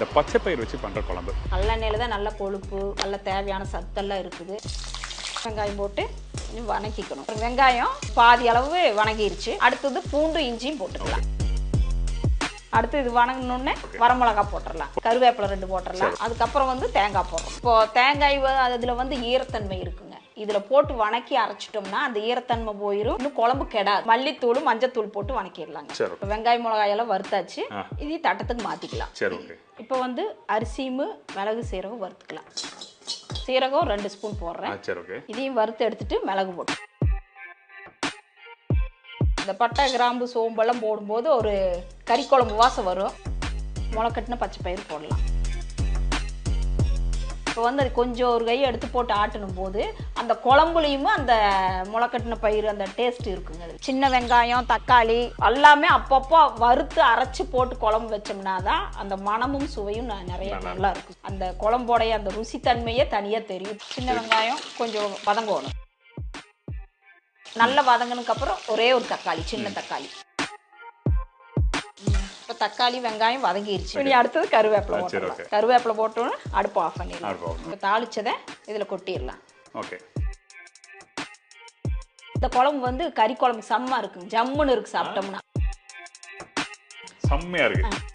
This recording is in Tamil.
இந்த பச்சை பயிர் வச்சு பண்ற குழம்பு நல்லெண்ணெயில தான் நல்ல கொழுப்பு நல்ல தேவையான சத்தெல்லாம் இருக்குது. வெங்காயம் போட்டு வணக்கிக்கணும். வெங்காயம் பாதி அளவு வணங்கிருச்சு. அடுத்தது பூண்டு இஞ்சியும் போட்டுக்கலாம். அடுத்து இது வணங்கணுன்னே வரமிளகா போட்டுடலாம், கருவேப்பிலை 2 போட்டுடலாம். அதுக்கப்புறம் வந்து தேங்காய் போடுறோம். இப்போ தேங்காய் அதில் வந்து ஈரத்தன்மை இருக்குங்க. இதில் போட்டு வணக்கி அரைச்சிட்டோம்னா அந்த ஈரத்தன்மை போயிடும், இன்னும் குழம்பு கெடாது. மல்லித்தூள் மஞ்சத்தூள் போட்டு வணக்கிடலாங்க. இப்போ வெங்காயம் மிளகாயெல்லாம் வறுத்தாச்சு, இதையும் தட்டத்துக்கு மாற்றிக்கலாம். இப்போ வந்து அரிசியும் மிளகு சீரகம் வறுத்துக்கலாம். சீரகம் 2 ஸ்பூன் போடுறேன். இதையும் வறுத்து எடுத்துட்டு மிளகு போட்டு இந்த பட்டை கிராம்பு சோம்பெல்லாம் போடும்போது ஒரு கறி குழம்பு வாசம் வரும். முளைக்கட்டின பச்சை பயிர் போடலாம். இப்போ வந்து அது கொஞ்சம் ஒரு கையை எடுத்து போட்டு ஆட்டணும் போது அந்த குழம்புலையுமே அந்த முளைக்கட்டின பயிர் அந்த டேஸ்ட் இருக்குங்க. சின்ன வெங்காயம் தக்காளி எல்லாமே அப்பப்போ வறுத்து அரைச்சி போட்டு குழம்பு வச்சோம்னா தான் அந்த மணமும் சுவையும் நிறைய நல்லா இருக்கும். அந்த குழம்போடைய அந்த ருசித்தன்மையே தனியாக தெரியும். சின்ன வெங்காயம் கொஞ்சம் வதங்கணும். நல்லா வதங்கினதுக்கு அப்புறம் ஒரே ஒரு தக்காளி, சின்ன தக்காளி. இப்போ தக்காளி வெங்காயம் வதங்கிருச்சு. இனி அடுத்தது கருவேப்பிலை போட்டுடலாம். கருவேப்பிலை போட்டோன்னு அடுப்பு ஆஃப் பண்ணிடலாம். இப்போ தாளிச்சதை இதில் கொட்டிடலாம். இந்த குழம்பு வந்து கறி குழம்பு செம்ம இருக்குங்க, ஜம்முன்னு இருக்கு. சாப்பிட்டோம்னா செம்மையா இருக்கு.